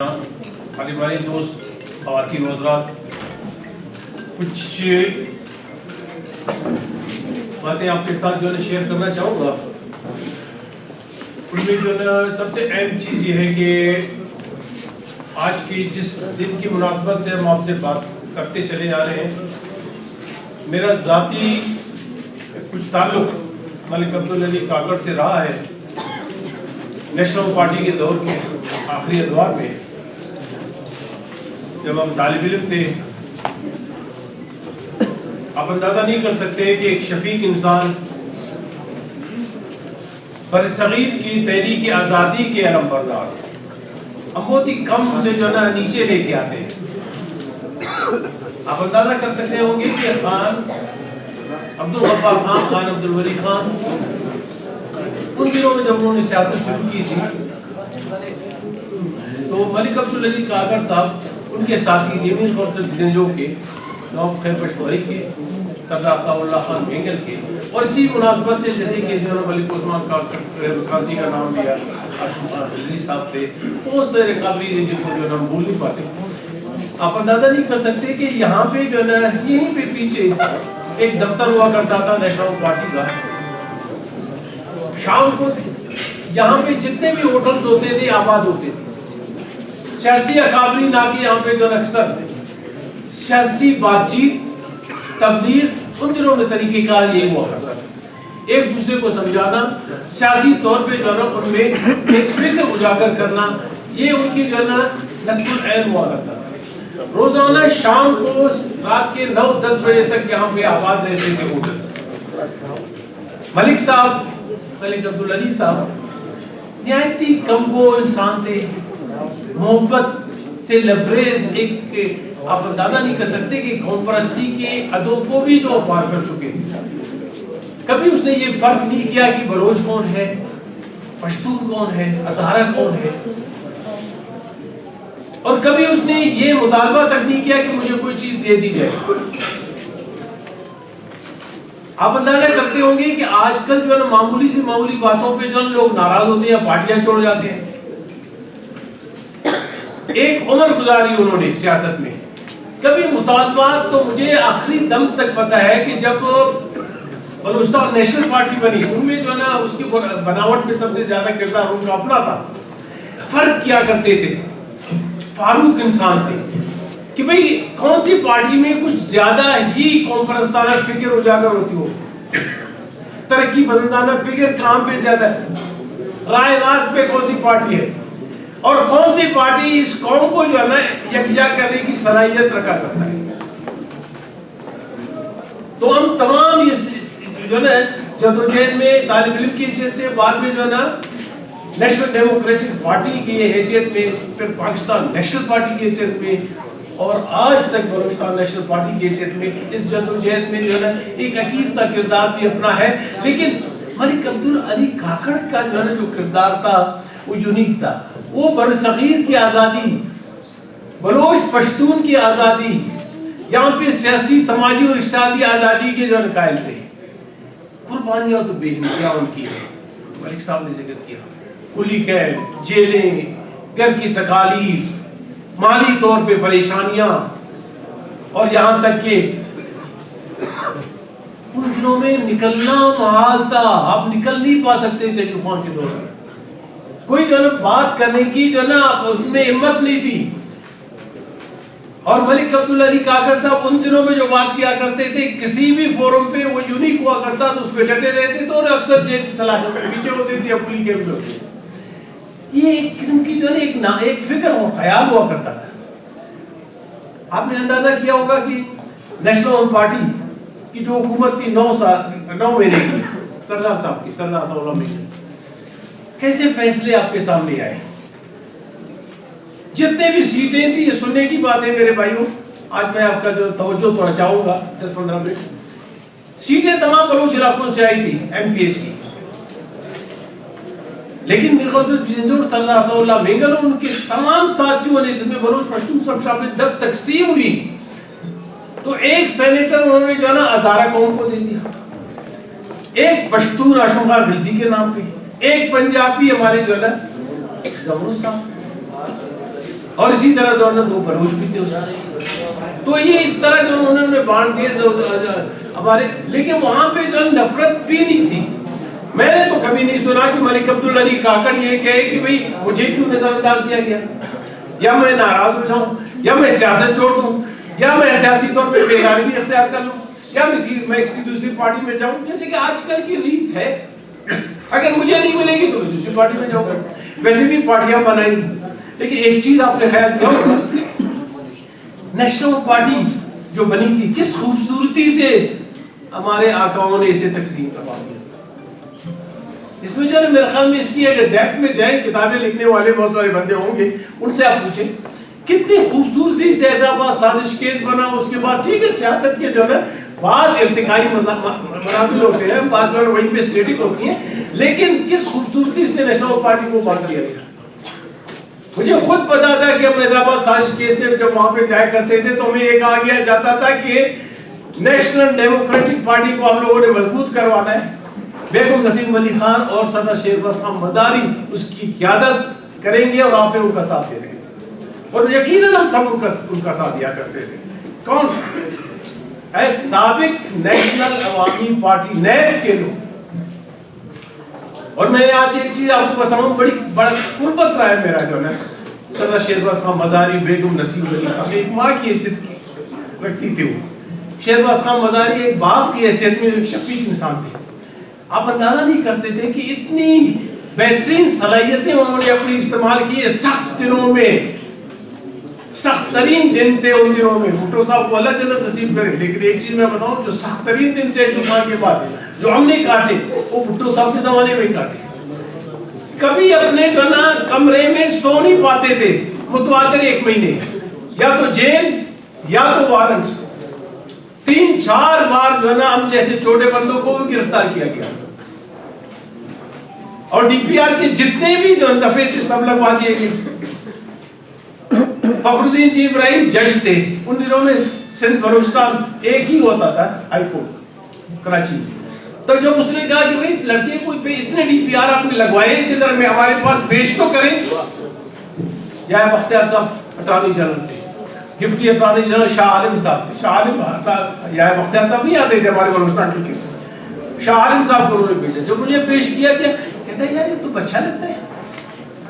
हमारे दोस्त ख़वातीन हज़रात, कुछ बातें आपके साथ जो है शेयर करना चाहूँगा। उनमें जो है सबसे अहम चीज़ ये है कि आज की जिस दिन की मुनासबत से हम आपसे बात करते चले जा रहे हैं, मेरा ज़ाती कुछ ताल्लुक़ मलिक अब्दुल अली काकड़ से रहा है। नेशनल पार्टी के दौर के आखिरी अदवार में जब हम तालिब इल्म थे, आप अंदाज़ा नहीं कर सकते कि एक शफीक इंसान बरसगीर की तहरीक आज़ादी के अलमबरदार हम बहुत ही कम से जो ना नीचे लेके आते हैं। आप अंदाज़ा कर सकते होंगे कि खान अब्दुल गफ्फार खान, खान अब्दुल वली खान, उन दिनों में जब उन्होंने सियासत शुरू की थी तो मलिक अब्दुल अली काकड़ साहब उनके साथी नीमी खौरजो के नवाब खैर पशवारी के सरदार अताउल्लाह खान बेंगल के और इसी मुनासबत से जैसे कि जिन्होंने मलिक उस्मान काजी का नाम लिया, अजीज साहब थे, बहुत सारे काबिल जिनको जो हम भूल नहीं पाते। आप अंदाजा नहीं कर सकते कि यहाँ पे जो है यहीं पे पीछे एक दफ्तर हुआ करता था नेशनल पार्टी का। शाम को यहाँ पे जितने भी होटल्स होते थे आबाद होते थे। सियासी अकाबरी ना कि यहाँ पे जो अक्सर सियासी बातचीत तब्दील उन दिनों में तरीक़ेकार यही हुआ करता था। एक दूसरे को समझाना, सियासी तौर पे जो है उनमें एक फिक्र उजागर करना, ये उनकी जो है ना नस्ल ऐन हुआ करता था। रोजाना शाम को रात के 9-10 बजे तक यहाँ पे आबाद रहते थे होटल्स। मलिक साहब, मलिक अब्दुल अली साहब निहायत ही कमगो इंसान थे, मोहब्बत से लबरेज एक आप अंदाजा नहीं कर सकते कि कौम परस्ती के अदों को भी जो पार कर चुके हैं। कभी उसने ये फर्क नहीं किया कि बलोच कौन है, पश्तून कौन है, हज़ारा कौन है, और कभी उसने ये मुतालबा तक नहीं किया कि मुझे कोई चीज दे दी जाए। आप अंदाजा करते होंगे कि आजकल जो है ना मामूली से मामूली बातों पे जो लोग नाराज होते हैं, पार्टियां छोड़ जाते हैं। एक उम्र गुजारी उन्होंने सियासत में, कभी मुतालबात तो मुझे आखिरी दम तक पता है कि जब बलूचिस्तान नेशनल पार्टी बनी, उनमें जो ना उसकी बनावट में सबसे ज्यादा किरदार उनका अपना था। फर्क किया करते थे, फारूक इंसान थे कि भाई कौन सी पार्टी में कुछ ज्यादा ही कौम परस्ताना फिक्र उजागर होती हो, तरक्की पसंदाना फिक्र कहां पे ज्यादा है, राय रास्त पे कौन सी पार्टी है और कौन सी पार्टी इस कौम को जो है ना यकजा करने की सलाहियत रखा करता है। तो हम तमाम ये जो है जदोजहद में तालिब इल्म की हैसियत से, बाद में जो है ना नेशनल डेमोक्रेटिक पार्टी की हैसियत में, फिर पाकिस्तान नेशनल पार्टी की हैसियत में, और आज तक बलूचिस्तान नेशनल पार्टी की हैसियत में इस जदोजहद में जो है ना एक अकीद सा किरदार भी अपना है। लेकिन मलिक अब्दुल अली काकड़ का जो है जो किरदार था वो यूनिक था। वो बरसगीर की आज़ादी, बलोच पश्तून की आज़ादी, यहाँ पे सियासी समाजी और इक़्तिसादी आज़ादी के जो कायल थे। कुर्बानियाँ तो बेहनिया उनकी है, मलिक साहब ने जिक्र किया, कुली कैद, जेलें, घर की तकालीफ, माली तौर पे परेशानियाँ, और यहाँ तक कि उन दिनों में निकलना महाल था। आप निकल नहीं पा सकते थे तूफान के दौर में, कोई जो है बात करने की जो ना उसमें हिम्मत नहीं थी। और मलिक अब्दुल अली काकड़ साहब उन दिनों में जो बात किया करते थे, किसी भी फोरम पे वो यूनिक हुआ करता तो उस पे डटे रहते थे, और अक्सर जेल की सलाह पीछे होते थे या पुलिस के भी होते। ये एक किस्म की जो है एक फिक्र और ख्याल हुआ करता था। आपने अंदाजा किया होगा कि नेशनल पार्टी की जो हुकूमत थी 9 महीने की, सरदार साहब की, सरदार अताउल्लाह बेंगल, कैसे फैसले आपके सामने आए, जितने भी सीटें थी, ये सुनने की बात है मेरे भाइयों। आज मैं आपका जो तवज्जो थोड़ा चाहूंगा 10-15 मिनट। सीटें तमाम बलोच इलाकों से आई थी एमपीएस की, लेकिन मेरे को सरदार अताउल्लाह बेंगल और उनके तमाम साथियों ने, इसमें बलोच पश्तून सब शामिल, जब तकसीम हुई तो एक सेनेटर उन्होंने जो ना हज़ारा कौम को दे दिया, एक पश्तून आशुका खिलजी के नाम पे, एक पंजाबी हमारे जो है ना जमरूद साहब, اور اسی طرح جو ہے دو بلوچ بھی تھے اس میں. تو یہ اس طرح جو انہوں نے بانٹ دیے ہمارے. لیکن وہاں پہ جو نفرت بھی نہیں تھی. میں نے تو کبھی نہیں سنا کہ ملک عبدالعلی کاکڑ یہ کہے کہ بھئی مجھے کیوں نظر انداز کیا گیا, یا میں ناراض ہو جاؤں, یا میں سیاست چھوڑ دوں, یا میں سیاسی طور پہ بیگانگی اختیار کر لوں, یا میں کسی دوسری پارٹی میں جاؤں, جیسے کہ آج کل کی ریت ہے. اگر مجھے نہیں ملے گی تو میں دوسری پارٹی میں جاؤں گا. ویسے بھی پارٹیاں بنائی, لیکن ایک چیز آپ نے خیال کیا ہوگا, نیشنل پارٹی جو بنی تھی کس خوبصورتی سے ہمارے آقاؤں نے اسے تقسیم کروا دیا. اس میں جو ہے میرے خیال میں اس کی اگر ڈیپتھ میں جائیں, کتابیں لکھنے والے بہت سارے بندے ہوں گے, ان سے آپ پوچھیں کتنی خوبصورتی سے حیدرآباد سازش کیس بنا. اس کے بعد ٹھیک ہے سیاست کے جو ہے بعض ارتقائی منازل ہوتے ہیں, بعض جو ہے وہیں پہ اسٹیٹک ہوتی ہیں, لیکن کس خوبصورتی سے نیشنل پارٹی کو بانٹ دیا گیا. مجھے خود پتا تھا کہ ہم حیدرآباد سازش کیس سے جب وہاں پہ جایا کرتے تھے تو ہمیں یہ کہا گیا جاتا تھا کہ نیشنل ڈیموکریٹک پارٹی کو ہم لوگوں نے مضبوط کروانا ہے. بیگم نسیم علی خان اور سردار شہباز خان مزاری اس کی قیادت کریں گے اور آپ ان کا ساتھ دے دیں گے. اور یقیناً ہم سب ان کا ساتھ دیا کرتے تھے. کون سابق نیشنل عوامی پارٹی نیب کے لوگ. اور میں آج ایک چیز آپ کو بتاؤں, بڑا قربت رہا ہے میرا جو ہے سردار شہباز خان مزاری, بیگم نسیم علی خان ایک ماں کی حیثیت رکھتی تھی. وہ شہباز خان مزاری ایک باپ کی حیثیت میں ایک شفیق انسان تھے. آپ اندازہ نہیں کرتے تھے کہ اتنی بہترین صلاحیتیں انہوں نے اپنی استعمال کی ہے سخت دنوں میں. سخت ترین دن تھے ان دنوں میں. بھٹو صاحب کو اللہ جنت نصیب کرے, لیکن ایک چیز میں بتاؤں, جو سخت ترین دن تھے جمعہ کے بعد جو ہم نے کاٹے وہ بھٹو صاحب کے زمانے میں کاٹے. کبھی اپنے جو نا کمرے میں سو نہیں پاتے تھے متواتر 1 مہینے, یا تو جیل یا تو وارنٹس. 3-4 بار جو ہے نا ہم جیسے چھوٹے بندوں کو بھی گرفتار کیا گیا. اور ڈی پی آر کے جتنے بھی جو دفعے تھے سب لگوا دیے گئے. فخر الدین جی ابراہیم جج تھے ان دنوں میں. سندھ بلوچستان ایک ہی ہوتا تھا ہائی کورٹ کراچی میں. تو جب اس نے کہا کہ بھائی اس لڑکے کو اتنے ڈی پی آر آپ نے لگوائے, اسی طرح میں ہمارے پاس پیش تو کریں. یا بختیار صاحب اٹارنی جنرل تھے, deputy attorney general Shah Alam صاحب تھے. شاہ عالم یا بختیار صاحب نہیں آتے تھے ہمارے بلوچستان کے کس. شاہ عالم صاحب کو انہوں نے بھیجا. جب مجھے پیش کیا کہتا ہے یار یہ تو اچھا لگتا ہے,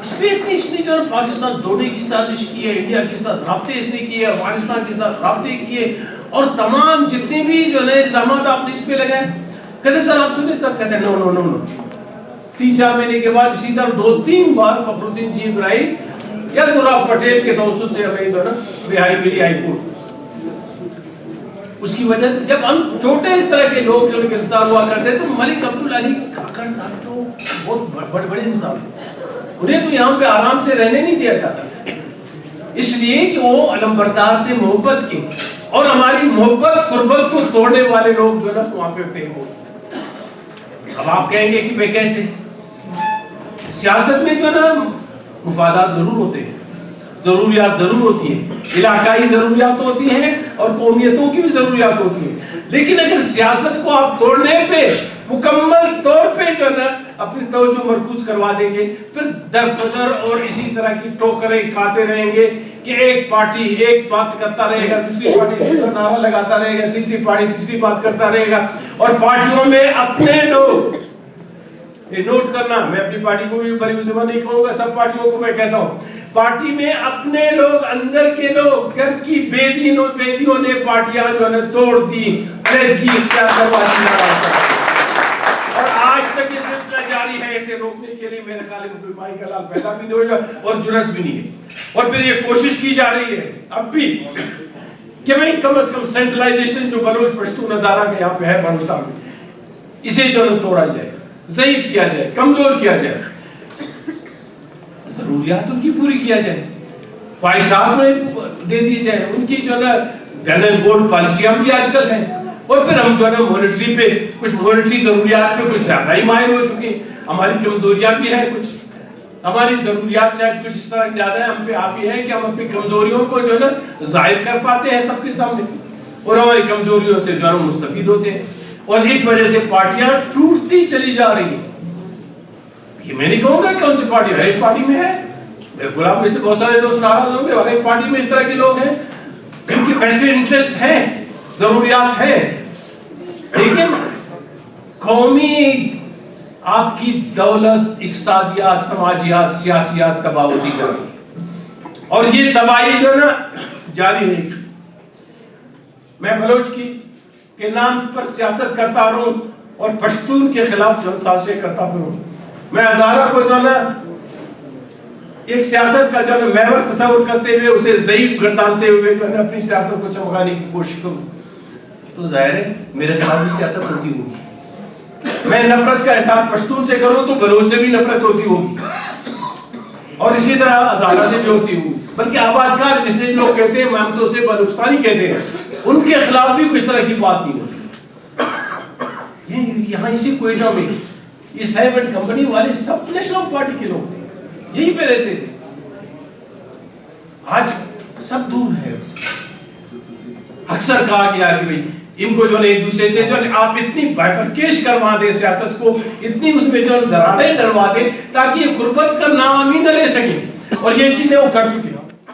اس پہ اتنی اس نے جو پاکستان دوڑنے کی سازش کی ہے, انڈیا کے ساتھ رابطے اس نے کیے, افغانستان کے ساتھ رابطے کیے, اور تمام جتنے بھی جو ہے الزامات آپ نے اس پہ لگائے. کہتے سر آپ سنیں سر, کہتے ہیں نو نو نو نو. 3-4 مہینے کے بعد اسی طرح 2-3 بار فخر الدین جی ابراہیم یا دورہ پٹیل کے توسط سے ہمیں جو ہے رہائی ملی ہائی کورٹ. اس کی وجہ سے جب ہم چھوٹے اس طرح کے لوگ جو گرفتار ہوا کرتے تو ملک عبدالعلی کاکڑ صاحب تو بہت بڑے انسان ہیں. انہیں تو یہاں پہ آرام سے رہنے نہیں دیا جاتا, اس لیے کہ وہ علمبردار تھے محبت کے, اور ہماری محبت قربت کو توڑنے والے لوگ جو ہے نا وہاں پہ تھے. اب آپ کہیں گے کہ بھئی کیسے؟ سیاست میں جو ہے نا مفادات ضرور ہوتے ہیں, ضروریات ضرور ہوتی ہیں, علاقائی ضروریات ہوتی ہیں اور قومیتوں کی بھی ضروریات ہوتی ہیں. لیکن اگر سیاست کو آپ توڑنے پہ مکمل طور پہ جو ہے نا اپنی توجہ مرکوز کروا دیں گے, پھر در بدر اور اسی طرح کی ٹوکریں کھاتے رہیں گے کہ ایک پارٹی ایک بات کرتا رہے گا, دوسری پارٹی دوسرا نعرہ لگاتا رہے گا, تیسری پارٹی تیسری بات کرتا رہے گا. اور پارٹیوں میں اپنے لوگ, یہ نوٹ کرنا, میں اپنی پارٹی کو بھی بری زبان نہیں کہوں گا, سب پارٹیوں کو میں کہتا ہوں, پارٹی میں اپنے لوگ, اندر کے لوگ, گھر کی بیدیوں نے پارٹیاں جو ہے توڑ دی, علیحدگی اختیار کروا دی. اور آج تک یہ سلسلہ جاری ہے. اسے روکنے کے لیے میرے خیال میں کوئی مائی کا لال پیدا بھی نہیں ہوگا اور جرأت بھی نہیں ہے. اور پھر یہ کوشش کی جا رہی ہے اب بھی کہ بھئی کم از کم سینٹرلائزیشن جو بلوچ پشتون ادارہ کے یہاں پہ ہے بلوچستان میں, اسے جو ہے توڑا جائے, ضعیف کیا جائے, کمزور کیا جائے, ضروریات ان کی پوری کیا جائے, خواہشات انہیں دے دی جائے. ان کی جو ہے نا گن اینڈ گولڈ پالیسیاں بھی آج کل ہیں. اور پھر ہم جو ہے نا مونیٹری پہ کچھ مونیٹری ضروریات پہ کچھ زیادہ ہی مائل ہو چکے ہیں. ہماری کمزوریاں بھی ہیں, کچھ ہماری ضروریات شاید کچھ اس طرح زیادہ ہیں ہم پہ آتی ہے کہ ہم اپنی کمزوریوں کو جو ہے نا ظاہر کر پاتے ہیں سب کے سامنے, اور ہماری کمزوریوں سے جو ہے مستفید ہوتے ہیں. اور اس وجہ سے پارٹیاں ٹوٹتی چلی جا رہی ہیں. یہ میں نہیں کہوں گا کون سی پارٹی ہے, ایک پارٹی میں ہے गुलाम में से बहुत सारे दोस्त नाराज होंगे, हर एक पार्टी में इस तरह के लोग हैं जिनकी वेस्टेड इंटरेस्ट है, जरूरियात है, लेकिन कौमी आपकी दौलत, इक्तिसादियात, समाजियात, सियासियात तबाह होती जा रही है और ये तबाही जो ना जारी रहेगी। मैं बलोच के नाम पर सियासत करता रहूं और पश्तून के खिलाफ जो साजिशें करता रहूं, मैं हजारा को जो ना एक सियासत का जो महवर तस्वुर करते हुए उसे ज़ईफ गर्दानते हुए जो है अपनी सियासत को चमकाने की कोशिश करूं, तो जाहिर है मेरे खिलाफ भी सियासत होती होगी। मैं नफरत का एहसास पश्तून से करूं तो बलोच से भी नफरत होती होगी और इसी तरह हजारा से भी होती होगी। बल्कि आबादकार जिसे लोग कहते हैं, हम तो उसे बलूचिस्तानी कहते हैं, उनके खिलाफ भी कुछ तरह की बात नहीं होती। यहाँ इसी कोयटा में ये साहिब एंड कंपनी वाले सब नेशनल पार्टी के लोग थे, यहीं पे रहते थे। आज सब दूर है। अक्सर कहा गया कि भाई इनको जो है एक दूसरे से जो है आप इतनी बाइफरकेश करवा दें सियासत को, इतनी उसमें जो दरारें डलवा दें ताकि ये गुर्बत का नाम ही न ले सके, और ये चीजें वो कर चुके हैं।